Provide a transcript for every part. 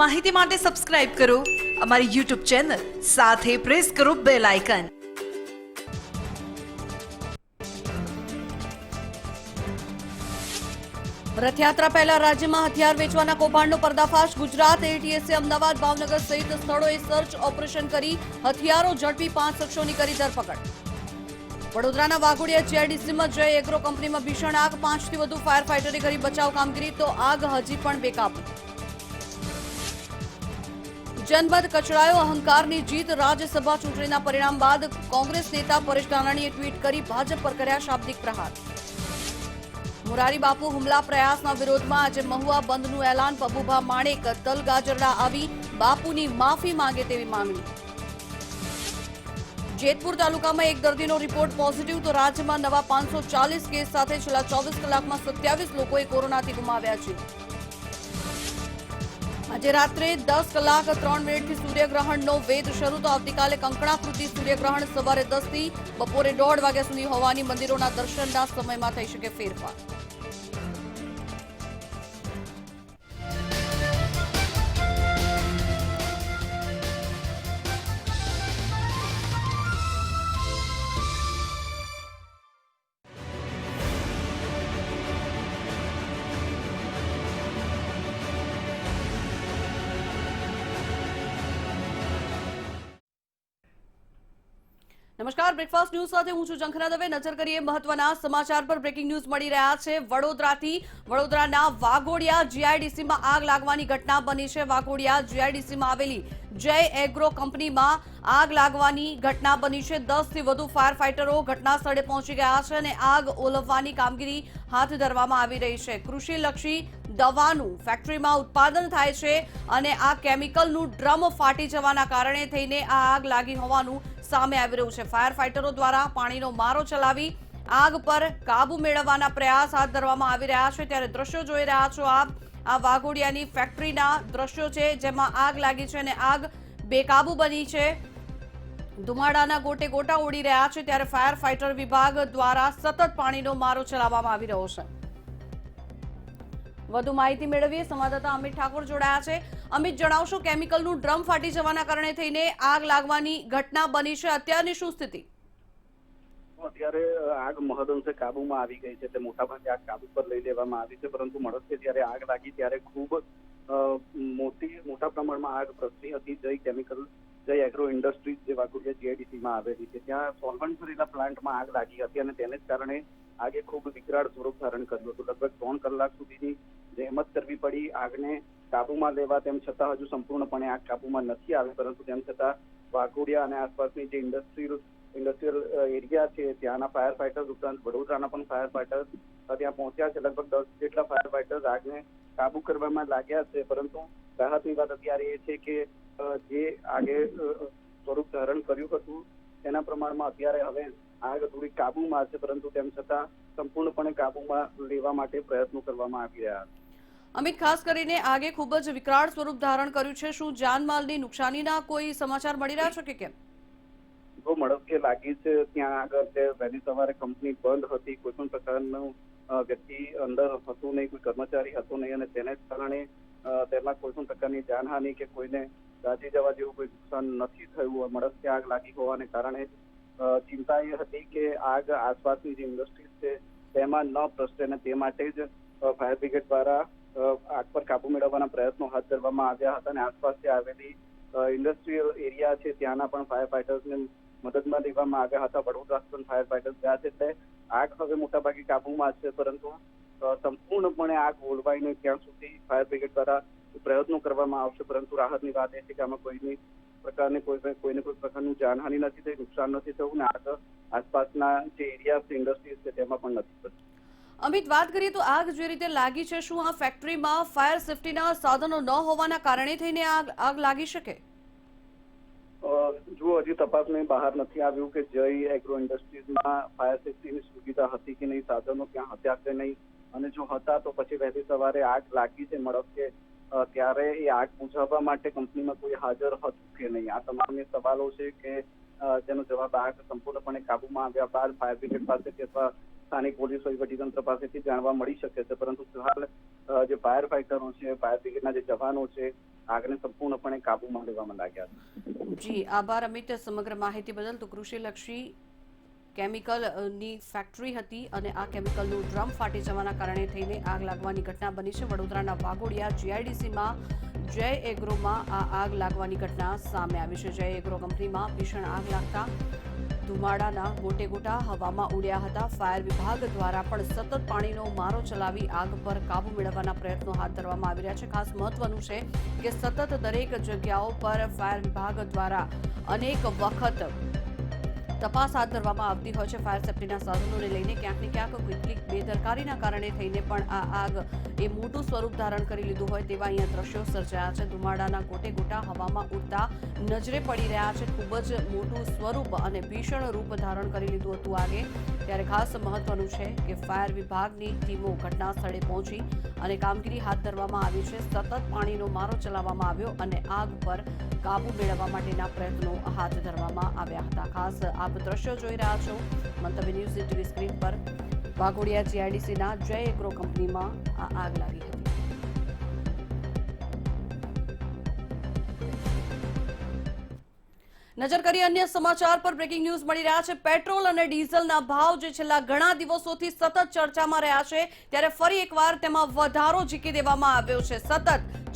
માહિતી માટે સબસ્ક્રાઇબ કરો અમારી YouTube ચેનલ, સાથે પ્રેસ કરો બેલ આઇકન। રથયાત્રા પહેલા રાજ્યમાં હથિયાર વેચવાના કૌભાંડનો પર્દાફાશ। ગુજરાત એટીએસે અમદાવાદ, ભાવનગર સહિત સ્થળોએ સર્ચ ઓપરેશન કરી હથિયારો ઝડપી 5 શખ્સોની કરી ધરપકડ। વડોદરાના વાઘોડિયા જીઆઈડીસીમાં જય એગ્રો કંપનીમાં ભીષણ આગ, 5થી વધુ ફાયર ફાઈટરે કરી બચાવ કામગીરી, તો આગ હજી પણ બેકાબુ। જનમત કચડાયો, અહંકારની જીત। રાજ્યસભા ચૂંટણીના પરિણામ બાદ કોંગ્રેસ નેતા પરેશ ધાનાણીએ ટ્વીટ કરી ભાજપ પર કર્યા શાબ્દિક પ્રહાર। મોરારી બાપુ હુમલા પ્રયાસના વિરોધમાં આજે મહુવા બંધનું એલાન। પબુભા માણેક તલગાજરડા આવી બાપુની માફી માંગે તેવી માંગણી। જેતપુર તાલુકામાં એક દર્દીનો રિપોર્ટ પોઝિટિવ, તો રાજ્યમાં નવા 540 કેસ સાથે છેલ્લા 24 કલાકમાં 27 લોકોએ કોરોનાથી ગુમાવ્યા જીવ। આજે રાત્રે 10 કલાક 3 મિનિટથી સૂર્યગ્રહણનો વેદ શરૂ, તો આવતીકાલે કંકણાકૃતિ સૂર્યગ્રહણ સવારે 10 થી બપોરે 1:30 વાગ્યા સુધી હોવાની મંદિરોના દર્શનના સમયમાં થઈ શકે ફેરફાર। નમસ્કાર, બ્રેકફાસ્ટ ન્યૂઝ સાથે હું છું ઝંખના દવે। નજર કરીએ મહત્વના સમાચાર પર। બ્રેકિંગ ન્યૂઝ મળી રહ્યા છે વડોદરાથી। વડોદરાના વાઘોડિયા જીઆઈડીસીમાં આગ લાગવાની ઘટના બની છે। વાઘોડિયા જીઆઈડીસીમાં આવેલી જય એગ્રો કંપનીમાં આગ લાગવાની ઘટના બની છે। 10 થી વધુ ફાયર ફાઈટરો ઘટના સ્થળે પહોંચી ગયા છે અને આગ ઓલવવાની કામગીરી હાથ ધરવામાં આવી રહી છે। કૃષિલક્ષી દવાનું ફેક્ટરીમાં ઉત્પાદન થાય છે અને આ કેમિકલનું ડ્રમ ફાટી જવાના કારણે થઈને આ આગ લાગી હોવાનું સામે આવી રહ્યું છે। ફાયર ફાઈટરો દ્વારા પાણીનો મારો ચલાવી આગ પર કાબુ મેળવવાના પ્રયાસ હાથ ધરવામાં આવી રહ્યા છે। ત્યારે દ્રશ્યો જોઈ રહ્યા છો આપ, આ વાઘોડિયાની ફેક્ટરીના દ્રશ્યો છે જેમાં આગ લાગી છે અને આગ બેકાબુ બની છે। ધુમાડાના ગોટે ગોટા ઉડી રહ્યા છે, ત્યારે ફાયર ફાઈટર વિભાગ દ્વારા સતત પાણીનો મારો ચલાવવામાં આવી રહ્યો છે। વધુ માહિતી મેળવીએ, સંવાદદાતા અમિત ઠાકોર જોડાયા છે। અમિત, જણાવશો કેમિકલનું ડ્રમ ફાટી જવાના કારણે થઈને આગ લાગવાની ઘટના બની છે, અત્યારની શું સ્થિતિ? અત્યારે આગ મહદઅંશે કાબુમાં આવી ગઈ છે, એટલે મોટાભાગે આગ કાબુ પર લઈ લેવામાં આવી છે, પરંતુ મળસ્કે જ્યારે આગ લાગી ત્યારે ખૂબ મોટા પ્રમાણમાં આગ પ્રસરી હતી। જય એગ્રો ઇન્ડસ્ટ્રીઝ જે વાઘોડિયા જીઆઈડીસીમાં આવેલી છે, ત્યાં સોલ્વન્ટ ભરેલા પ્લાન્ટમાં આગ લાગી હતી અને તેને જ કારણે આગે ખૂબ વિકરાળ સ્વરૂપ ધારણ કર્યું હતું। લગભગ 3 કલાક સુધીની જહેમત કરવી પડી આગને કાબુમાં લેવા, તેમ છતાં હજુ સંપૂર્ણપણે આગ કાબુમાં નથી આવી, પરંતુ તેમ છતાં વાઘોડિયા અને આસપાસની જે ઇન્ડસ્ટ્રીયલ એરિયા છે ત્યાંના ફાયર ફાઈટર્સ ઉપરાંત વડોદરાના પણ ફાયર ફાઈટર્સ ત્યાં પહોંચ્યા છે। લગભગ 10 જેટલા ફાયર ફાઈટર્સ આગને કાબુ કરવામાં લાગ્યા છે, પરંતુ રાહતની વાત અત્યારે એ છે કે જે આગે સ્વરૂપ ધારણ કર્યું હતું તેના પ્રમાણમાં અત્યારે હવે આગ થોડી કાબુમાં છે, પરંતુ તેમ છતાં સંપૂર્ણપણે કાબુમાં લેવા માટે પ્રયત્નો કરવામાં આવી રહ્યા છે। અમિત, ખાસ કરીને આગે ખૂબ જ વિકરાળ સ્વરૂપ ધારણ કર્યું છે, શું જાનમાલની નુકસાનીના કોઈ સમાચાર મળી રહ્યા છે કે કેમ? જો મળસ્કે લાગી છે ત્યાં આગળ જે વહેલી સવારે કંપની બંધ હતી, કોઈ પણ પ્રકારનું વ્યક્તિ અંદર હતું નહીં, કોઈ કર્મચારી હતો નહીં અને તેને જ કારણે તેમાં કોઈ પણ પ્રકારની જાનહાનિ કે કોઈને દાઝી જવા જેવું કોઈ નુકસાન નથી થયું। મળસ્કે આગ લાગી હોવાને કારણે ચિંતા એ હતી કે આગ આસપાસની જે ઇન્ડસ્ટ્રીઝ છે તેમાં ન પ્રસરે અને તે માટે જ ફાયર બ્રિગેડ દ્વારા આગ પર કાબુ મેળવવાના પ્રયત્નો હાથ ધરવામાં આવ્યા હતા અને આસપાસ જે આવેલી ઇન્ડસ્ટ્રીયલ એરિયા છે ત્યાંના પણ ફાયર ફાઈટર્સને મદદમાં લેવામાં આવ્યા હતા। વડોદરા પણ ફાયર ફાઈટર્સ ગયા છે, એટલે આગ હવે મોટાભાગે કાબુમાં છે, પરંતુ સંપૂર્ણપણે આગ ઓલવાય નહીં ત્યાં સુધી ફાયર બ્રિગેડ દ્વારા પ્રયત્નો કરવામાં આવશે। પરંતુ રાહતની વાત એ છે કે આમાં કોઈને કોઈ પ્રકારનું જાનહાનિ નથી થઈ, નુકસાન નથી થયું અને આગ આસપાસના જે એરિયા છે ઇન્ડસ્ટ્રીઝ છે તેમાં પણ નથી થયું। અમિત, વાત કરીએ તો આગ જે રીતે લાગી છે, શું આ ફેક્ટરીમાં ફાયર સેફટીના સાધનો ન હોવાના કારણે થઈને આગ લાગી શકે? જો હજી તપાસમાં બહાર નથી આવ્યું કે જય એગ્રો ઇન્ડસ્ટ્રીઝમાં ફાયર સેફટીની સુવિધા હતી કે નહીં, સાધનો ત્યાં હતા કે નહીં, અને જો હતા તો પછી વહેલી સવારે આગ લાગી છે મળસ્કે ત્યારે એ આગ બુઝાવવા માટે કંપનીમાં કોઈ હાજર હતું કે નહીં, આ તમામ સવાલો છે કે જેનો જવાબ આગ સંપૂર્ણપણે કાબુમાં આવ્યા બાદ ફાયર બ્રિગેડ પાસેથી અથવા સ્થાનિક પોલીસ વહીવટીતંત્ર પાસેથી જાણવા મળી શકે છે। પરંતુ હાલ જે ફાયર ફાઈટરો છે, ફાયર બ્રિગેડના જે જવાનો છે આગને સંપૂર્ણપણે કાબૂમાં લેવામાં લાગ્યા છે. જી આભાર અમિત સમગ્ર માહિતી બદલ. તો કૃષિલક્ષી કેમિકલની ફેક્ટરી હતી અને આ કેમિકલનું ડ્રમ ફાટી જવાના કારણે થઈને આગ લાગવાની ઘટના બની છે. વડોદરાના વાઘોડિયા જીઆઈડીસીમાં જય એગ્રોમાં આ આગ લાગવાની ઘટના સામે આવી છે. જય એગ્રો કંપનીમાં ભીષણ આગ લાગતા ધુમાડાના મોટે ગોટા હવામાં ઉડ્યા હતા. ફાયર વિભાગ દ્વારા પણ સતત પાણીનો મારો ચલાવી આગ પર કાબુ મેળવવાના પ્રયત્નો હાથ ધરવામાં આવી રહ્યા છે. ખાસ મહત્વનું છે કે સતત દરેક જગ્યાઓ પર ફાયર વિભાગ દ્વારા અનેક વખત તપાસ હાથ ધરવામાં આવતી હોય છે. ફાયર સેફ્ટીના સાધનોને લઈને ક્યાંક ને ક્યાંક કેટલીક બેદરકારીના કારણે થઈને પણ આ આગ એ મોટું સ્વરૂપ ધારણ કરી લીધું હોય તેવા અહીંયા દ્રશ્યો સર્જાયા છે. ધુમાડાના ગોટે ગોટા હવામાં ઉડતા નજરે પડી રહ્યા છે. ખૂબ જ મોટું સ્વરૂપ અને ભીષણ રૂપ ધારણ કરી લીધું હતું આગે. ત્યારે ખાસ મહત્વનું છે કે ફાયર વિભાગની ટીમો ઘટના સ્થળે પહોંચી અને કામગીરી હાથ ધરવામાં આવી છે. સતત પાણીનો મારો ચલાવવામાં આવ્યો અને આગ પર કાબુ મેળવવા માટેના પ્રયત્નો હાથ ધરવામાં આવ્યા હતા. ખાસ આપ દ્રશ્યો જોઈ રહ્યા છો મંતવ્ય ન્યૂઝ ટીવી સ્ક્રીન પર. વાઘોડિયા જીઆઈડીસીના જય એગ્રો કંપનીમાં આ આગ લાગી હતી. નજર કરીએ અન્ય સમાચાર પર. બ્રેકિંગ ન્યૂઝ મળી રહ્યા છે. પેટ્રોલ અને ડીઝલના ભાવ જે છેલ્લા ઘણા દિવસોથી સતત ચર્ચામાં રહ્યા છે ત્યારે ફરી એકવાર તેમાં વધારો ઝીકી દેવામાં આવ્યો છે. સતત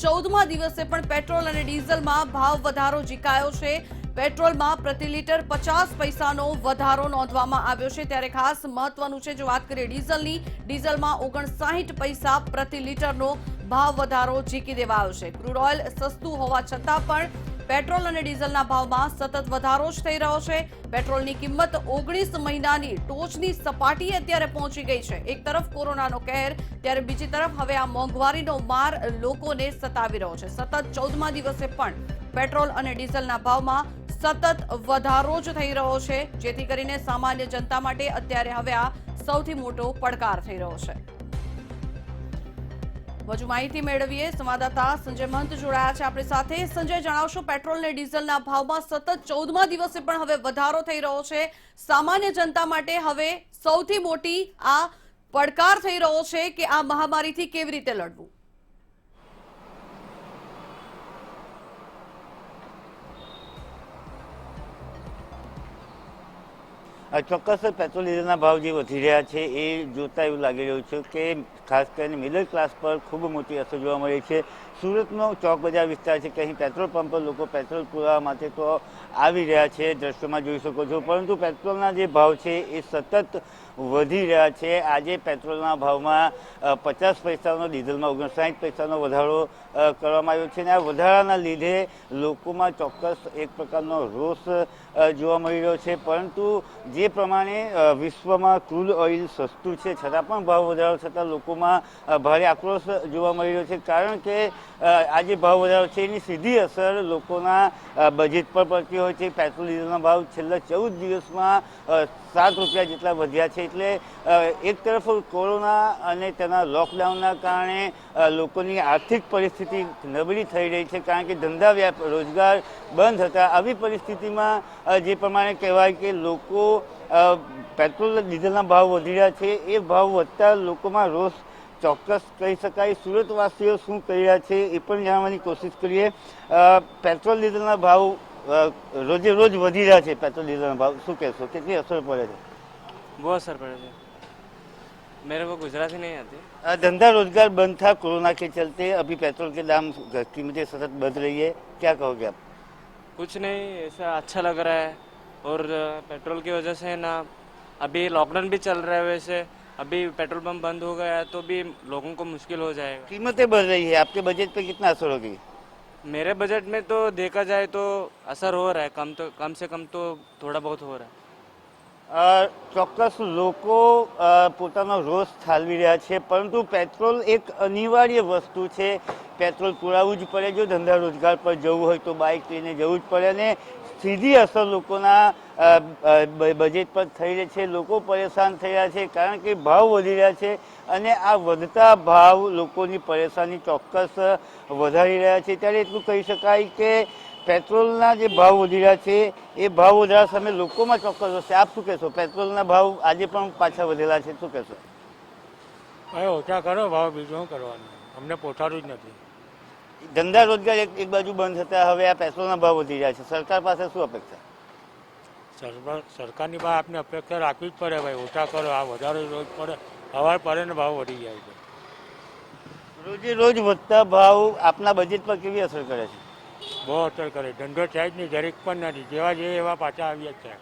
14મા દિવસે પણ પેટ્રોલ અને ડીઝલમાં ભાવ વધારો ઝીકાયો છે. પેટ્રોલમાં પ્રતિ લીટર 50 પૈસાનો વધારો નોંધવામાં આવ્યો છે. ત્યારે ખાસ મહત્વનું છે જો વાત કરીએ ડીઝલની, ડીઝલમાં 59 પૈસા પ્રતિ લીટરનો ભાવ વધારો ઝીકી દેવાયો છે. ક્રૂડ ઓઇલ સસ્તું હોવા છતાં પણ પેટ્રોલ અને ડીઝલના ભાવમાં સતત વધારો જ થઈ રહ્યો છે. પેટ્રોલની કિંમત 19 મહિનાની ટોચની સપાટીએ અત્યારે પહોંચી ગઈ છે. એક તરફ કોરોનાનો કહેર, ત્યારે બીજી તરફ હવે આ મોંઘવારીનો માર લોકોને સતાવી રહ્યો છે. સતત 14મા દિવસે પણ પેટ્રોલ અને ડીઝલના ભાવમાં સતત વધારો જ થઈ રહ્યો છે, જેથી કરીને સામાન્ય જનતા માટે અત્યારે હવે આ સૌથી મોટો પડકાર થઈ રહ્યો છે. વધુ માહિતી મેળવીએ. સંવાદદાતા સંજય મહંત જોડાયા છે આપણી સાથે. સંજય, જણાવશો પેટ્રોલ અને ડીઝલના ભાવમાં સતત 14મા દિવસે પણ હવે વધારો થઈ રહ્યો છે. સામાન્ય જનતા માટે હવે સૌથી મોટી આ પડકાર થઈ રહ્યો છે કે આ મહામારીથી કેવી રીતે લડવું. ચોક્કસ પેટ્રોલ ડીઝલના ભાવ જે વધી રહ્યા છે એ જોતા એવું લાગી રહ્યું છે કે ખાસ કરીને મિડલ ક્લાસ પર ખૂબ મોટી અસર જોવા મળી છે. સુરતનો ચોક બજાર વિસ્તાર છે કે અહીં પેટ્રોલ પંપ પર લોકો પેટ્રોલ પુરાવા માટે તો આવી રહ્યા છે, દ્રશ્યોમાં જોઈ શકો છો. પરંતુ પેટ્રોલના જે ભાવ છે એ સતત વધી રહ્યા છે. આજે પેટ્રોલના ભાવમાં 50 પૈસાનો, ડીઝલમાં 59 પૈસાનો વધારો કરવામાં આવ્યો છે. અને આ વધારાના લીધે લોકોમાં ચોક્કસ એક પ્રકારનો રોષ જોવા મળી રહ્યો છે. પરંતુ જે પ્રમાણે વિશ્વમાં ક્રૂડ ઓઇલ સસ્તું છે છતાં પણ ભાવ વધારો થતાં લોકોમાં ભારે આક્રોશ જોવા મળી રહ્યો છે. કારણ કે આ જે ભાવ વધારો છે એની સીધી અસર લોકોના બજેટ પર પડતી હોય છે. પેટ્રોલ ડીઝલના ભાવ છેલ્લા 14 દિવસમાં 7 રૂપિયા જેટલા વધ્યા છે. એટલે એક તરફ કોરોના અને તેના લોકડાઉનના કારણે લોકોની આર્થિક પરિસ્થિતિ નબળી થઈ રહી છે, કારણ કે ધંધા રોજગાર બંધ હતા. આવી પરિસ્થિતિમાં જે પ્રમાણે કહેવાય કે લોકો પેટ્રોલ ડીઝલના ભાવ વધી રહ્યા છે, એ ભાવ વધતા લોકોમાં રોષ ચોક્કસ કહી શકાય. સુરતવાસીઓ શું કરી રહ્યા છે એ પણ જાણવાની કોશિશ કરીએ. પેટ્રોલ ડીઝલના ભાવ રોજે રોજ વધી રહ્યા છે. पेट्रोल डीजल भाव શું કહેશો, કેટલી અસર પડે છે? બહુ અસર પડે છે. मेरे को गुजराती नहीं आती. धंधा रोजगार बंद था कोरोना के चलते, अभी पेट्रोल के दाम कीमतें सतत बढ़ रही है, क्या कहोगे आप? कुछ नहीं, ऐसा अच्छा लग रहा है. और पेट्रोल की वजह से ना अभी लॉकडाउन भी चल रहा है, वैसे अभी पेट्रोल पंप बंद हो गया है तो भी लोगों को मुश्किल हो जाएगा. कीमतें बढ़ रही है, आपके बजट पे कितना असर होगी? मेरे बजट में तो देखा जाए तो असर हो रहा है, कम से कम तो थोड़ा बहुत हो रहा है. ચોક્કસ લોકો પોતાનો રોષ ઠાલવી રહ્યા છે, પરંતુ પેટ્રોલ એક અનિવાર્ય વસ્તુ છે. પેટ્રોલ પુરાવવું જ પડે. જો ધંધા રોજગાર પર જવું હોય તો બાઇક લઈને જવું જ પડે. અને સીધી અસર લોકોના બજેટ પર થઈ રહી છે. લોકો પરેશાન થઈ રહ્યા છે કારણ કે ભાવ વધી રહ્યા છે અને આ વધતા ભાવ લોકોની પરેશાની ચોક્કસ વધારી રહ્યા છે. ત્યારે એટલું કહી શકાય કે પેટ્રોલના જે ભાવ વધી રહ્યા છે એ ભાવ વધારા સામે લોકોમાં ચોક્કસ હશે. આપ શું કહેશો? પેટ્રોલના ભાવ આજે પણ પાછા વધેલા છે, શું કહેશો? હવે ઓછા કરો ભાવ, બીજું શું કરવાનું, અમને પોસાતું જ નથી. ધંધા રોજગાર એક બાજુ બંધ થતા હવે આ પેટ્રોલના ભાવ વધી રહ્યા છે, સરકાર પાસે શું અપેક્ષા? સરકારની પાસે આપને અપેક્ષા રાખવી જ પડે ભાઈ, ઓછા કરો, આ વધારે રોજ પડે, હવાર પડે ને ભાવ વધી જાય છે. રોજે રોજ વધતા ભાવ આપના બજેટ પર કેવી અસર કરે છે? બહુ અસર કરે, ધંધો છે જ નહીં, જરીક પણ નથી, જેવા જે એવા પાછા આવ્યા જ છે.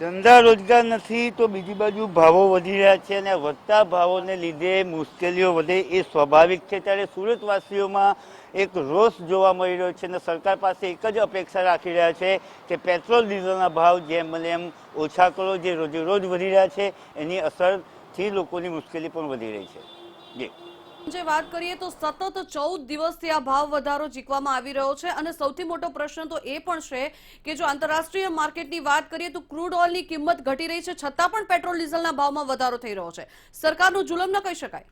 ધંધા રોજગાર નથી તો બીજી બાજુ ભાવો વધી રહ્યા છે અને વધતા ભાવોને લીધે મુશ્કેલીઓ વધે એ સ્વાભાવિક છે. ત્યારે સુરતવાસીઓમાં એક રોષ જોવા મળી રહ્યો છે અને સરકાર પાસે એક જ અપેક્ષા રાખી રહ્યા છે કે પેટ્રોલ ડીઝલના ભાવ જેમ બને એમ ઓછા કરો, જે રોજે રોજ વધી રહ્યા છે એની અસરથી લોકોની મુશ્કેલી પણ વધી રહી છે. જી જે વાત કરીએ તો સતત 14 દિવસથી આ ભાવ વધારો ઝીકવામાં આવી રહ્યો છે અને સૌથી મોટો પ્રશ્ન તો એ પણ છે કે જો આંતરરાષ્ટ્રીય માર્કેટની વાત કરીએ તો ક્રૂડ ઓઇલની કિંમત ઘટી રહી છે, છતાં પણ પેટ્રોલ ડીઝલના ભાવમાં વધારો થઈ રહ્યો છે. સરકારનું જુલમ ન કહી શકાય.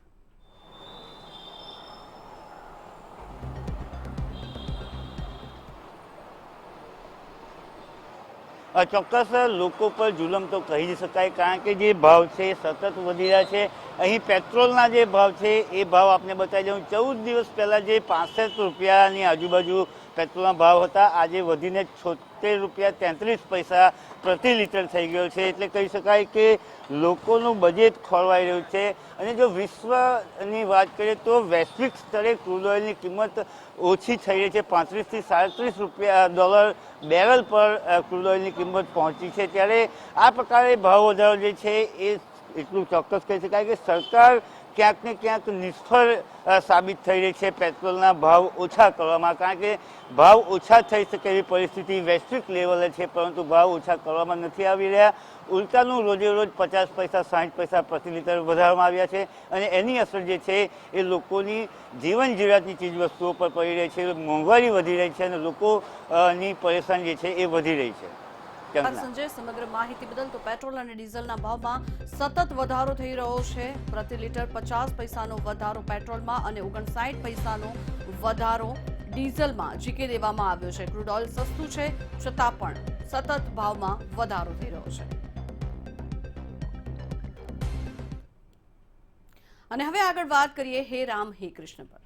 ચોક્કસ લોકો પર જુલમ તો કહી જ શકાય, કારણ કે જે ભાવ છે એ સતત વધી રહ્યા છે. અહીં પેટ્રોલના જે ભાવ છે એ ભાવ આપને બતાવી દઉં, 14 દિવસ પહેલાં જે 65 રૂપિયાની આજુબાજુ પેટ્રોલના ભાવ હતા, આજે વધીને 76 રૂપિયા 33 પૈસા પ્રતિ લીટર થઈ ગયો છે. એટલે કહી શકાય કે લોકોનું બજેટ ખોરવાઈ રહ્યું છે. અને જો વિશ્વની વાત કરીએ તો વૈશ્વિક સ્તરે ક્રૂડ ઓઇલની કિંમત ઓછી થઈ રહી છે, 35 થી 37 રૂપિયા ડોલર બેરલ પર ક્રૂડ ઓઇલની કિંમત પહોંચી છે. ત્યારે આ પ્રકારે ભાવ વધારો જે છે એ એટલું ચોક્કસ કહી શકાય કે સરકાર ક્યાંક ને ક્યાંક નિષ્ફળ સાબિત થઈ રહી છે પેટ્રોલના ભાવ ઓછા કરવામાં, કારણ કે ભાવ ઓછા થઈ શકે એવી પરિસ્થિતિ વૈશ્વિક લેવલે છે, પરંતુ ભાવ ઓછા કરવામાં નથી આવી રહ્યા. ઉલટાનું રોજે રોજ 50 પૈસા 60 પૈસા પ્રતિ લીટર વધારવામાં આવ્યા છે અને એની અસર જે છે એ લોકોની જીવન જરૂરિયાતની ચીજવસ્તુઓ પર પડી રહી છે. મોંઘવારી વધી રહી છે અને લોકોની પરેશાની જે છે એ વધી રહી છે. સંજય, સમગ્ર માહિતી બદલ. તો પેટ્રોલ અને ડીઝલના ભાવમાં સતત વધારો થઈ રહ્યો છે. પ્રતિ લીટર 50 પૈસાનો વધારો પેટ્રોલમાં અને 59 પૈસાનો વધારો ડીઝલમાં ઝીકી દેવામાં આવ્યો છે. ક્રૂડ ઓઇલ સસ્તું છે છતાં પણ સતત ભાવમાં વધારો થઈ રહ્યો છે. અને હવે આગળ વાત કરીએ હે રામ હે કૃષ્ણ પર.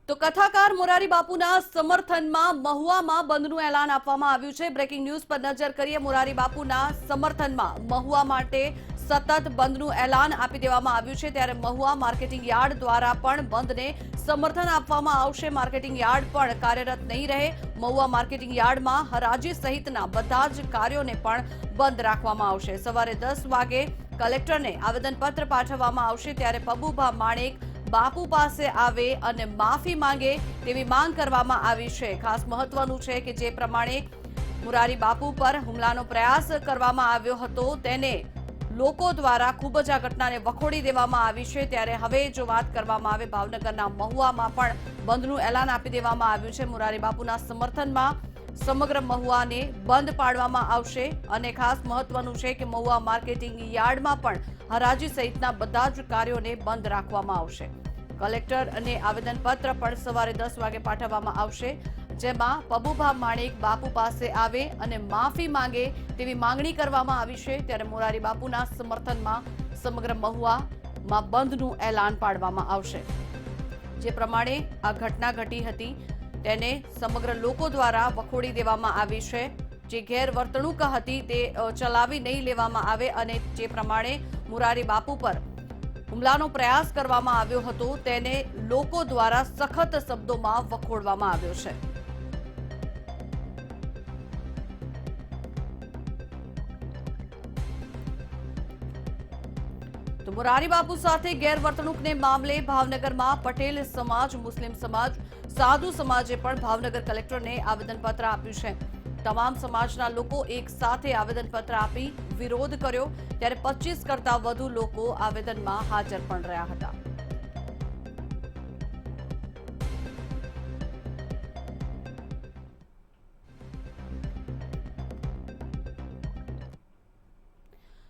તો કથાકાર મોરારી બાપુના સમર્થનમાં મહુવામાં બંધનું એલાન આપવામાં આવ્યું છે. બ્રેકિંગ ન્યૂઝ પર નજર કરીએ. મોરારી બાપુના સમર્થનમાં મહુવા માટે સતત બંધનું એલાન આપી દેવામાં આવ્યું છે. ત્યારે મહુવા માર્કેટિંગ યાર્ડ દ્વારા પણ બંધને સમર્થન આપવામાં આવશે. માર્કેટિંગ યાર્ડ પણ કાર્યરત નહીં રહે. મહુવા માર્કેટિંગ યાર્ડમાં હરાજી સહિતના બધા જ કાર્યોને પણ બંધ રાખવામાં આવશે. સવારે 10 વાગે કલેક્ટરને આવેદનપત્ર પાઠવવામાં આવશે. ત્યારે પબુભા માણેક બાપુ પાસે આવે અને માફી માંગે તેવી માંગ કરવામાં આવી છે. ખાસ મહત્વનું છે કે જે પ્રમાણે મોરારી બાપુ પર હુમલાનો પ્રયાસ કરવામાં આવ્યો હતો તેને લોકો દ્વારા ખૂબ જ આ ઘટનાને વખોડી દેવામાં આવી છે. ત્યારે હવે જો વાત કરવામાં આવે ભાવનગરના મહુવામાં પણ બંધનું એલાન આપી દેવામાં આવ્યું છે. મોરારી બાપુના સમર્થનમાં સમગ્ર મહુવાને બંધ પાડવામાં આવશે અને ખાસ મહત્વનું છે કે મહુવા માર્કેટિંગ યાર્ડમાં પણ હરાજી સહિતના બધા જ કાર્યોને બંધ રાખવામાં આવશે. કલેક્ટર અને આવેદનપત્ર પણ સવારે 10 વાગે પાઠવવામાં આવશે, જેમાં પબુભા માણેક બાપુ પાસે આવે અને માફી માંગે તેવી માંગણી કરવામાં આવી છે. ત્યારે મોરારી બાપુના સમર્થનમાં સમગ્ર મહુવામાં બંધનું એલાન પાડવામાં આવશે. જે પ્રમાણે આ ઘટના ઘટી હતી તેને સમગ્ર લોકો દ્વારા વખોડી દેવામાં આવી છે. જે ગેરવર્તણૂક હતી તે ચલાવી નહીં લેવામાં આવે અને જે પ્રમાણે મોરારી બાપુ પર હુમલાનો પ્રયાસ કરવામાં આવ્યો હતો તેને લોકો દ્વારા સખત શબ્દોમાં વખોડવામાં આવ્યો છે. તો મોરારી બાપુ સાથે ગેરવર્તણૂકને મામલે ભાવનગરમાં પટેલ સમાજ, મુસ્લિમ સમાજ, સાધુ સમાજે પણ ભાવનગર કલેક્ટરને આવેદનપત્ર આપ્યું છે. તમામ સમાજના લોકો એક સાથે આવેદનપત્ર આપી વિરોધ કર્યો. ત્યારે 25 કરતા વધુ લોકો આવેદનમાં હાજર પણ રહ્યા હતા.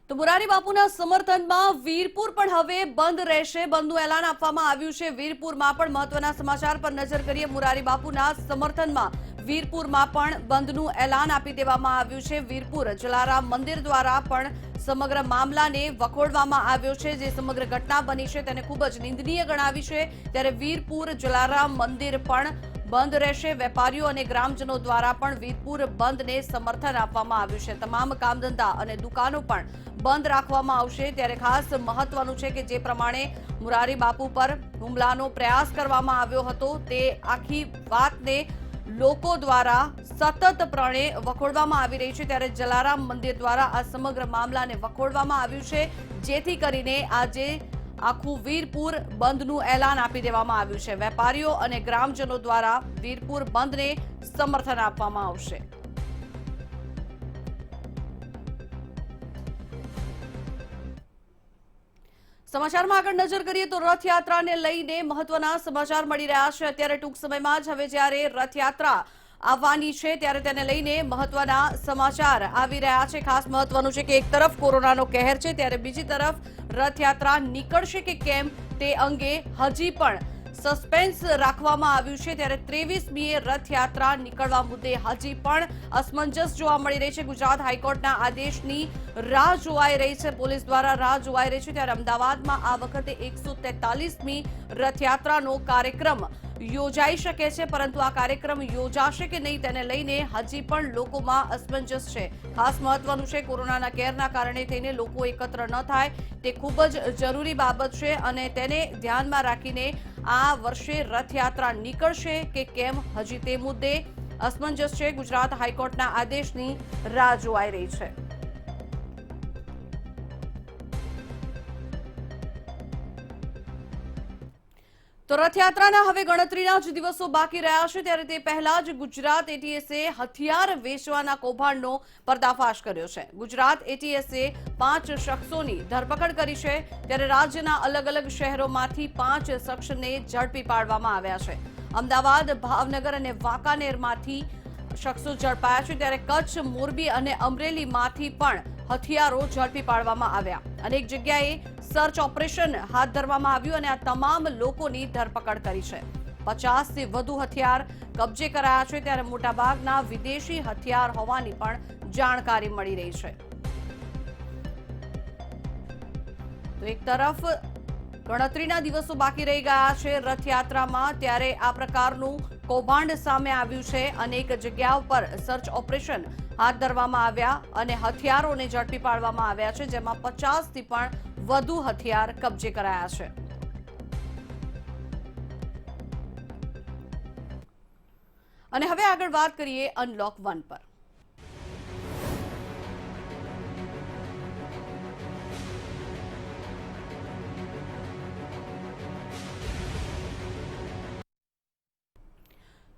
તો મોરારી બાપુના સમર્થનમાં વીરપુર પણ હવે બંધ રહેશે. બંધનું એલાન આપવામાં આવ્યું છે. વીરપુરમાં પણ મહત્વના સમાચાર પર નજર કરીએ. મોરારી બાપુના સમર્થનમાં વીરપુરમાં પણ બંધનું એલાન આપી દેવામાં આવ્યું છે। વીરપુર જલારામ મંદિર દ્વારા પણ સમગ્ર મામલાને વખોડવામાં આવ્યો છે। જે સમગ્ર ઘટના બની છે તેને ખૂબ જ નિંદનીય ગણાવી છે। ત્યારે વીરપુર જલારામ મંદિર પણ બંધ રહેશે। વેપારીઓ અને ગ્રામજનો દ્વારા પણ વીરપુર બંધને સમર્થન આપવામાં આવ્યું છે। તમામ કામધંધા અને દુકાનો પણ બંધ રાખવામાં આવશે। ત્યારે ખાસ મહત્વનું છે કે જે પ્રમાણે મુરારી બાપુ પર હુમલાનો પ્રયાસ કરવામાં આવ્યો હતો તે આખી વાતને લોકો દ્વારા સતતપણે વખોડવામાં આવી રહી છે। ત્યારે જલારામ મંદિર દ્વારા આ સમગ્ર મામલાને વખોડવામાં આવ્યું છે, જેથી કરીને આજે આખું વીરપુર બંધનું એલાન આપી દેવામાં આવ્યું છે। વેપારીઓ અને ગ્રામજનો દ્વારા વીરપુર બંધને સમર્થન આપવામાં આવશે। સમાચારમાં આગળ નજર કરીએ તો રથયાત્રાને લઈને મહત્વના સમાચાર મળી રહ્યા છે। અત્યારે ટૂંક સમયમાં જ હવે જ્યારે રથયાત્રા આવવાની છે ત્યારે તેને લઈને મહત્વના સમાચાર આવી રહ્યા છે। ખાસ મહત્વનું છે કે એક તરફ કોરોનાનો કહેર છે ત્યારે બીજી તરફ રથયાત્રા નીકળશે કે કેમ તે અંગે હજી પણ સસ્પેન્સ રાખવામાં આવ્યું છે। ત્યારે 23મીએ રથયાત્રા નીકળવા મુદ્દે હજી પણ અસમંજસ જોવા મળી રહી છે। ગુજરાત હાઈકોર્ટના આદેશની રાહ જોવાઈ રહી છે, પોલીસ દ્વારા રાહ જોવાઈ રહી છે। ત્યારે અમદાવાદમાં આ વખતે 143મી રથયાત્રાનો કાર્યક્રમ યોજાઈ શકે છે, પરંતુ આ કાર્યક્રમ યોજાશે કે નહીં તેને લઈને હજી પણ લોકોમાં અસમંજસ છે। ખાસ મહત્વનું છે કોરોનાના કેરના કારણે થઈને લોકો એકત્ર ન થાય તે ખૂબ જ જરૂરી બાબત છે અને તેને ધ્યાનમાં રાખીને આ વર્ષે રથયાત્રા નીકળશે કે કેમ હજી તે મુદ્દે અસમંજસ છે। ગુજરાત હાઈકોર્ટના આદેશની રાહ જોવાઈ રહી છે। તો રથયાત્રાના હવે ગણતરીના જ દિવસો બાકી રહ્યા છે ત્યારે તે પહેલા જ ગુજરાત એટીએસે હથિયાર વેચવાના કૌભાંડનો પર્દાફાશ કર્યો છે। ગુજરાત એટીએસે 5 શખ્સોની ધરપકડ કરી છે। ત્યારે રાજ્યના અલગ અલગ શહેરોમાંથી 5 શખ્સને ઝડપી પાડવામાં આવ્યા છે। અમદાવાદ, ભાવનગર અને વાંકાનેરમાંથી શખ્સો ઝડપાયા છે। ત્યારે કચ્છ, મોરબી અને અમરેલીમાંથી પણ હથિયારો ઝડપી પાડવામાં આવ્યા। અનેક જગ્યાએ સર્ચ ઓપરેશન હાથ ધરવામાં આવ્યું અને આ તમામ લોકોની ધરપકડ કરી છે। 50થી વધુ હથિયાર કબજે કરાયા છે। ત્યારે મોટાભાગના વિદેશી હથિયાર હોવાની પણ જાણકારી મળી રહી છે। તો એક તરફ ગણતરીના દિવસો બાકી રહી ગયા છે રથયાત્રામાં, ત્યારે આ પ્રકારનું કૌભાંડ સામે આવ્યું છે। અનેક જગ્યાઓ પર સર્ચ ઓપરેશન હાથ ધરવામાં આવ્યા અને હથિયારોને ઝડપી પાડવામાં આવ્યા છે, જેમાં 50થી પણ વધુ હથિયાર કબજે કરાયા છે। અને હવે આગળ વાત કરીએ અનલોક 1 પર।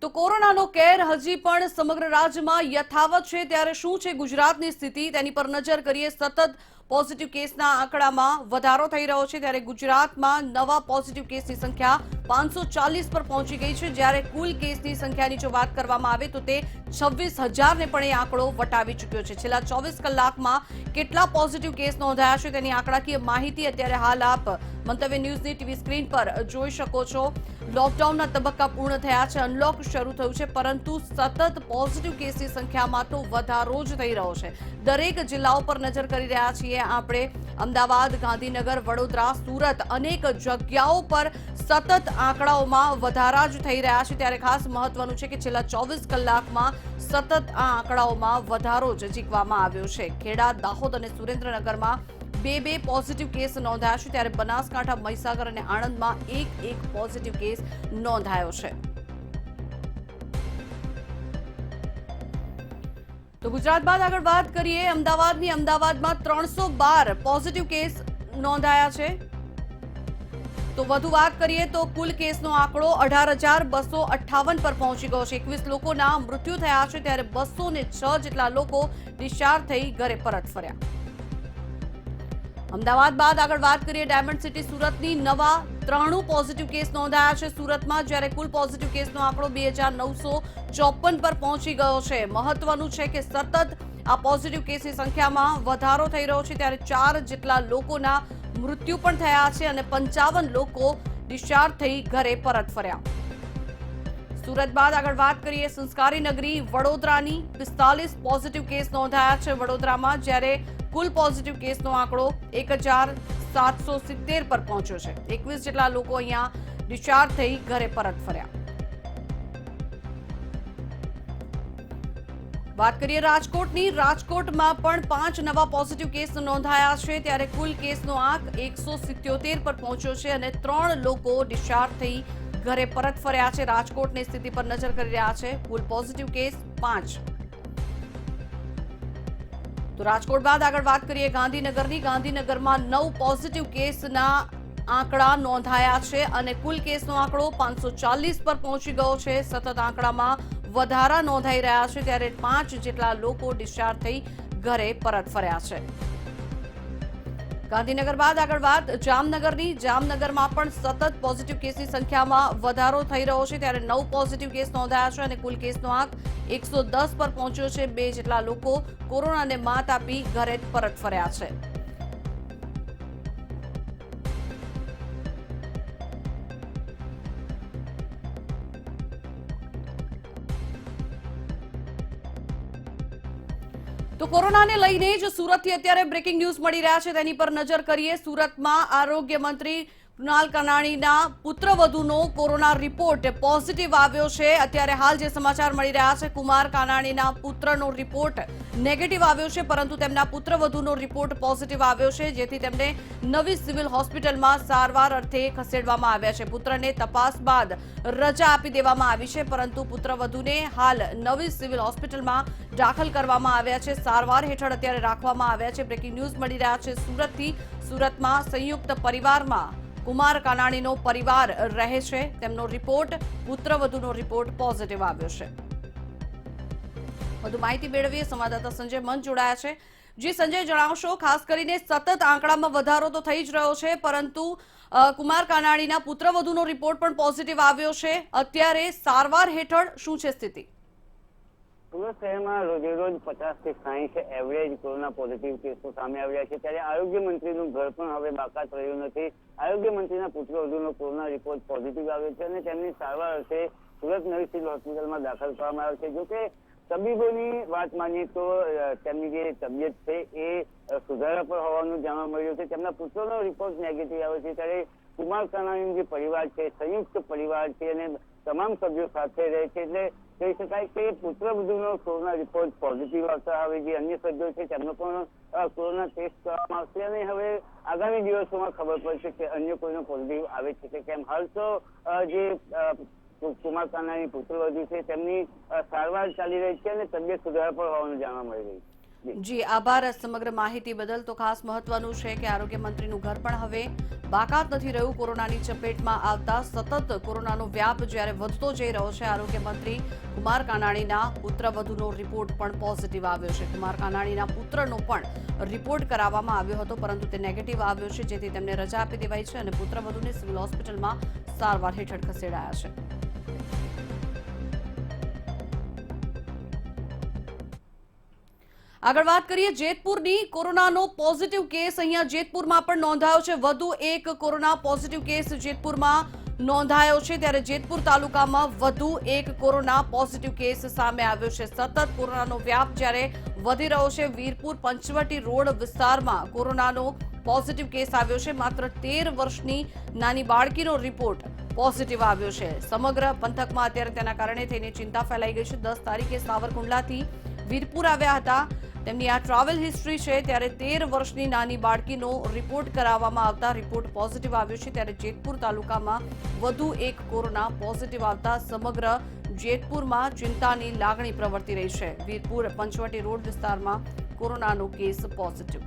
તો કોરોનાનો કેર હજી પણ સમગ્ર રાજ્યમાં યથાવત છે। ત્યારે શું છે ગુજરાતની સ્થિતિ તેની પર નજર કરીએ। સતત પોઝિટિવ કેસના આંકડામાં વધારો થઈ રહ્યો છે। ત્યારે ગુજરાતમાં નવા પોઝિટિવ કેસની સંખ્યા 540 પર પહોંચી ગઈ છે, જ્યારે કુલ કેસની સંખ્યાની જો વાત કરવામાં આવે તો તે 26,000ને પણ એ આંકડો વટાવી ચૂક્યો છે। છેલ્લા 24 કલાકમાં કેટલા પોઝિટિવ કેસ નોંધાયા છે તેની આંકડાકીય માહિતી અત્યારે હાલ આપ મંતવ્ય ન્યૂઝની ટીવી સ્ક્રીન પર જોઈ શકો છો। લોકડાઉનના તબક્કા પૂર્ણ થયા છે, અનલોક શરૂ થયું છે, પરંતુ સતત પોઝિટિવ કેસની સંખ્યામાં તો વધારો જ થઈ રહ્યો છે। દરેક જિલ્લાઓ પર નજર કરી રહ્યા છીએ આપણે। અમદાવાદ, ગાંધીનગર, વડોદરા, સુરત અનેક જગ્યાઓ પર સતત આંકડાઓમાં વધારા જ થઈ રહ્યા છે। ત્યારે ખાસ મહત્વનું છે કે છેલ્લા 24 કલાકમાં સતત આ આંકડાઓમાં વધારો જ ઝીકવામાં આવ્યો છે। ખેડા, દાહોદ અને સુરેન્દ્રનગરમાં 2 પોઝિટિવ કેસ નોંધાયા છે। ત્યારે બનાસકાંઠા, મહીસાગર અને આણંદમાં 1 પોઝિટિવ કેસ નોંધાયો છે। તો ગુજરાત બાદ આગળ વાત કરીએ અમદાવાદની। અમદાવાદમાં 312 પોઝિટિવ કેસ નોંધાયા છે। તો વધુ વાત કરીએ તો કુલ કેસનો આંકડો 18,258 પર પહોંચી ગયો છે। 21 લોકોના મૃત્યુ થયા છે, ત્યારે 206 જેટલા લોકો ડિસ્ચાર્જ થઈ ઘરે પરત ફર્યા। અમદાવાદ બાદ આગળ વાત કરીએ ડાયમંડ સિટી સુરતની। નવા 93 પોઝિટિવ કેસ નોંધાયા છે સુરતમાં, જ્યારે કુલ પોઝિટિવ કેસનો આંકડો 2,954 પર પહોંચી ગયો છે। મહત્વનું છે કે સતત આ પોઝિટિવ કેસની સંખ્યામાં વધારો થઈ રહ્યો છે। ત્યારે 4 જેટલા લોકોના મૃત્યુ પણ થયા છે અને 55 લોકો ડિસ્ચાર્જ થઈ ઘરે પરત ફર્યા। સુરત બાદ આગળ વાત કરીએ સંસ્કારી નગરી વડોદરાની 45 પોઝિટિવ કેસ નોંધાયા છે વડોદરામાં, જ્યારે કુલ પોઝિટિવ કેસનો આંકડો 1770 પર પહોંચ્યો છે। 21 જેટલા લોકો અહીંયા ડિસ્ચાર્જ થઈ ઘરે પરત ફર્યા। વાત કરીએ રાજકોટની, રાજકોટમાં પણ 5 નવા પોઝિટિવ કેસ નોંધાયા છે, ત્યારે કુલ કેસનો આંક 177 પર પહોંચ્યો છે અને 3 લોકો ડિસ્ચાર્જ થઈ ઘરે પરત ફર્યા છે। રાજકોટની સ્થિતિ પર નજર કરી રહ્યા છે। કુલ પોઝિટિવ કેસ 5। તો રાજકોટ બાદ આગળ વાત કરીએ ગાંધીનગરની, ગાંધીનગરમાં 9 પોઝિટિવ કેસના આંકડા નોંધાયા છે અને કુલ કેસનો આંકડો 540 પર પહોંચી ગયો છે। સતત આંકડામાં વધારા નોંધાઈ રહ્યા છે, ત્યારે 5 જેટલા લોકો ડિસ્ચાર્જ થઈ ઘરે પરત ફર્યા છે। ગાંધીનગર બાદ આગળ વાત જામનગરની, જામનગરમાં પણ સતત પોઝિટિવ કેસની સંખ્યામાં વધારો થઈ રહ્યો છે, ત્યારે 9 પોઝિટિવ કેસ નોંધાયા છે અને કુલ કેસનો આંક 110 પર પહોંચ્યો છે। 2 જેટલા લોકો કોરોનાને માત આપી ઘરે પરત ફર્યા છે। તો કોરોનાને લઈને જ સુરતથી અત્યારે બ્રેકિંગ ન્યૂઝ મળી રહ્યા છે, તેની પર નજર કરીએ। સુરતમાં આરોગ્ય મંત્રી કુણાલ કાનાણીના પુત્રવધુનો કોરોના રિપોર્ટ પોઝિટિવ આવ્યો છે। અત્યારે હાલ જે સમાચાર મળી રહ્યા છે, કુમાર કાનાણીના પુત્રનો રિપોર્ટ નેગેટિવ આવ્યો છે, પરંતુ તેમના પુત્રવધુનો રિપોર્ટ પોઝિટિવ આવ્યો છે, જેથી તેમને નવી સિવિલ હોસ્પિટલમાં સારવાર અર્થે ખસેડવામાં આવ્યા છે। પુત્રને તપાસ બાદ રજા આપી દેવામાં આવી છે, પરંતુ પુત્રવધુને હાલ નવી સિવિલ હોસ્પિટલમાં દાખલ કરવામાં આવ્યા છે, સારવાર હેઠળ અત્યારે રાખવામાં આવ્યા છે। બ્રેકિંગ ન્યૂઝ મળી રહ્યા છે સુરતથી। સુરતમાં સંયુક્ત પરિવારમાં કુમાર કાનાણીનો પરિવાર રહે છે, તેમનો રિપોર્ટ પુત્રવધુનો રિપોર્ટ પોઝિટિવ આવ્યો છે। વધુ માહિતી મેળવીએ, સંવાદદાતા સંજય મંચ જોડાયા છે। જી સંજય, જણાવશો, ખાસ કરીને સતત આંકડામાં વધારો તો થઈ જ રહ્યો છે, પરંતુ કુમાર કાનાણીના પુત્રવધુનો રિપોર્ટ પણ પોઝિટિવ આવ્યો છે, અત્યારે સારવાર હેઠળ શું છે સ્થિતિ? સુરત શહેરમાં રોજેરોજ 50 થી 60 એવરેજ કોરોના પોઝિટિવ કેસો સામે આવ્યા છે, ત્યારે આરોગ્ય મંત્રીનું ઘર પણ હવે બાકાત રહ્યું નથી। આરોગ્ય મંત્રીના પુત્રવધુનો કોરોના રિપોર્ટ પોઝિટિવ આવ્યો છે અને તેમની સારવાર અર્થે સુરત નવી સિવિલ હોસ્પિટલમાં દાખલ કરવામાં આવ્યો છે। જોકે તબીબોની વાત માનીએ તો તેમની જે તબિયત છે એ સુધારા પર હોવાનું જાણવા મળ્યું છે। તેમના પુત્રનો રિપોર્ટ નેગેટિવ આવ્યો છે, ત્યારે કુમાર કાનાણીનો જે પરિવાર છે, સંયુક્ત પરિવાર છે અને તમામ સભ્યો સાથે રહે છે, એટલે કહી શકાય કે પુત્રવધુનો કોરોના રિપોર્ટ પોઝિટિવ આવતા હવે જે અન્ય સભ્યો છે તેમનો પણ કોરોના ટેસ્ટ કરવામાં આવશે અને હવે આગામી દિવસોમાં ખબર પડશે કે અન્ય કોઈનો પોઝિટિવ આવે છે કે કેમ। હાલ તો જે કુમાર કાનાણી પુત્રવધુ છે તેમની સારવાર ચાલી રહી છે અને તબિયત સુધારા પર હોવાનું જાણવા મળી રહ્યું છે। જી આભાર સમગ્ર માહિતી બદલ। તો ખાસ મહત્વનું છે કે આરોગ્ય મંત્રીનું ઘર પણ હવે બાકાત નથી રહ્યું। કોરોનાની ચપેટમાં આવતા સતત કોરોનાનો વ્યાપ જ્યારે વધતો જઈ રહ્યો છે, આરોગ્ય મંત્રી કુમાર કાનાણીના પુત્રવધુનો રિપોર્ટ પણ પોઝિટિવ આવ્યો છે। કુમાર કાનાણીના પુત્રનો પણ રિપોર્ટ કરાવવામાં આવ્યો હતો, પરંતુ તે નેગેટિવ આવ્યો છે, જેથી તેમને રજા આપી દેવાઈ છે અને પુત્રવધુને સિવિલ હોસ્પિટલમાં સારવાર હેઠળ ખસેડાયા છે। આગળ વાત કરીએ જેતપુરની, કોરોનાનો પોઝિટિવ કેસ અહીંયા જેતપુરમાં પણ નોંધાયો છે। વધુ એક કોરોના પોઝિટિવ કેસ જેતપુરમાં નોંધાયો છે, ત્યારે જેતપુર તાલુકામાં વધુ એક કોરોના પોઝિટિવ કેસ સામે આવ્યો છે। સતત કોરોનાનો વ્યાપ જ્યારે વધી રહ્યો છે, વીરપુર પંચવટી રોડ વિસ્તારમાં કોરોનાનો પોઝિટિવ કેસ આવ્યો છે। માત્ર 13 વર્ષની નાની બાળકીનો રિપોર્ટ પોઝિટિવ આવ્યો છે। સમગ્ર પંથકમાં અત્યારે તેના કારણે થઈને ચિંતા ફેલાઈ ગઈ છે। 10 તારીખે સાવરકુંડલાથી વીરપુર આવ્યા હતા, તેમની આ ટ્રાવેલ હિસ્ટ્રી છે, ત્યારે 13 વર્ષની નાની બાળકીનો રિપોર્ટ કરાવવામાં આવતા રિપોર્ટ પોઝિટિવ આવ્યો છે। ત્યારે જેતપુર તાલુકામાં વધુ એક કોરોના પોઝિટિવ આવતા સમગ્ર જેતપુરમાં ચિંતાની લાગણી પ્રવર્તી રહી છે। વીરપુર પંચવટી રોડ વિસ્તારમાં કોરોનાનો કેસ પોઝિટિવ।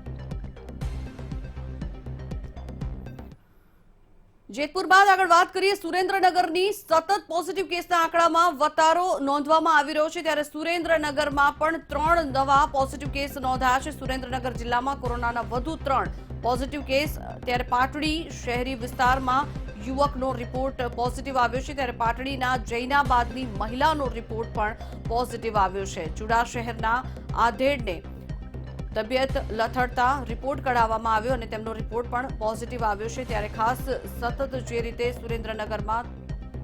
જેતપુર બાદ આગળ વાત કરીએ સુરેન્દ્રનગરની, સતત પોઝિટિવ કેસના આંકડામાં વધારો નોંધવામાં આવી રહ્યો છે, ત્યારે સુરેન્દ્રનગરમાં પણ 3 નવા પોઝિટિવ કેસ નોંધાયા છે। સુરેન્દ્રનગર જિલ્લામાં કોરોનાના વધુ 3 પોઝિટિવ કેસ, ત્યારે પાટડી શહેરી વિસ્તારમાં યુવકનો રિપોર્ટ પોઝિટિવ આવ્યો છે, ત્યારે પાટડીના જૈનાબાદની મહિલાનો રિપોર્ટ પણ પોઝિટિવ આવ્યો છે। ચુડા શહેરના આધેડને તબિયત લથડતા રિપોર્ટ કઢાવવામાં આવ્યો અને તેમનો રિપોર્ટ પણ પોઝિટિવ આવ્યો છે। ત્યારે ખાસ સતત જે રીતે સુરેન્દ્રનગરમાં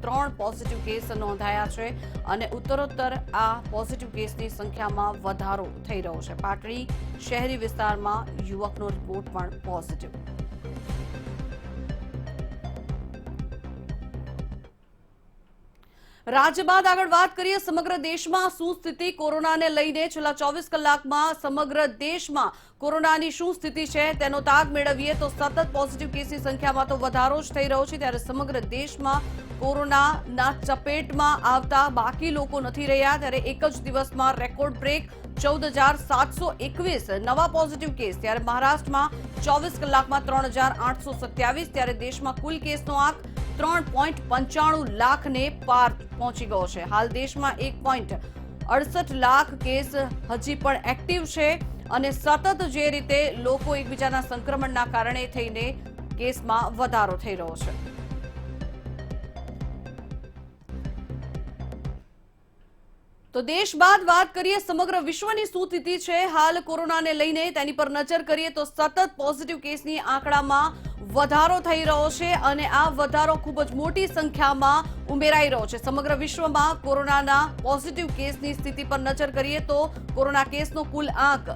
3 પોઝિટિવ કેસ નોંધાયા છે અને ઉત્તરોત્તર આ પોઝિટિવ કેસની સંખ્યામાં વધારો થઈ રહ્યો છે. પાટડી શહેરી વિસ્તારમાં યુવકનો રિપોર્ટ પણ પોઝિટિવ. રાજ્ય બાદ આગળ વાત કરીએ સમગ્ર દેશમાં શું સ્થિતિ કોરોનાને લઈને. છેલ્લા 24 કલાકમાં સમગ્ર દેશમાં કોરોનાની શું સ્થિતિ છે તેનો તાગ મેળવીએ તો સતત પોઝિટિવ કેસની સંખ્યામાં તો વધારો જ થઈ રહ્યો છે. ત્યારે સમગ્ર દેશમાં કોરોનાના ચપેટમાં આવતા બાકી લોકો નથી રહ્યા. ત્યારે એક જ દિવસમાં રેકોર્ડ બ્રેક 14,721 નવા પોઝિટિવ કેસ. ત્યારે મહારાષ્ટ્રમાં 24 કલાકમાં 3,827. ત્યારે દેશમાં કુલ કેસનો આંક 3.95 લાખને પાર પહોંચી ગયો છે. હાલ દેશમાં 1.68 લાખ કેસ હજી પણ એક્ટિવ છે અને સતત જે રીતે લોકો એકબીજાના સંક્રમણના કારણે થઈને કેસમાં વધારો થઈ રહ્યો છે. તો દેશ બાદ વાત કરીએ સમગ્ર વિશ્વની શું સ્થિતિ છે હાલ કોરોનાને લઈને તેની પર નજર કરીએ તો સતત પોઝિટિવ કેસની આંકડામાં વધારો થઈ રહ્યો છે અને આ વધારો ખૂબ જ મોટી સંખ્યામાં ઉમેરાઈ રહ્યો છે. સમગ્ર વિશ્વમાં કોરોનાના પોઝિટિવ કેસની સ્થિતિ પર નજર કરીએ તો કોરોના કેસનો કુલ આંક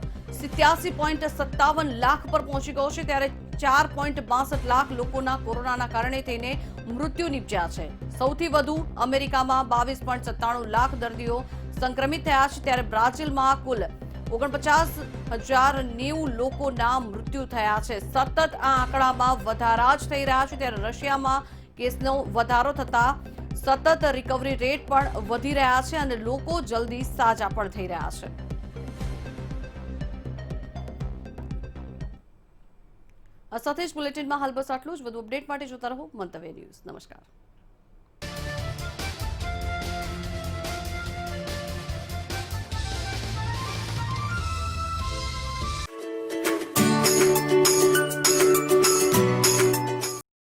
87.57 લાખ પર પહોંચી ગયો છે. ત્યારે 4.62 લાખ લોકોના કોરોનાના કારણે થઈને મૃત્યુ નિપજ્યા છે. સૌથી વધુ અમેરિકામાં 22.97 લાખ દર્દીઓ સંક્રમિત થયા છે. ત્યારે બ્રાઝિલમાં કુલ 49,090 લોકોના મૃત્યુ થયા છે. સતત આ આંકડામાં વધારા જ થઈ રહ્યા છે. ત્યારે રશિયામાં કેસનો વધારો થતા સતત રિકવરી રેટ પણ વધી રહ્યા છે અને લોકો જલ્દી સાજા પણ થઈ રહ્યા છે. આ સાથે જ બુલેટિનમાં હાલ બસ આટલું જ. વધુ અપડેટ માટે જોતા રહો મંતવ્ય ન્યૂઝ. નમસ્કાર.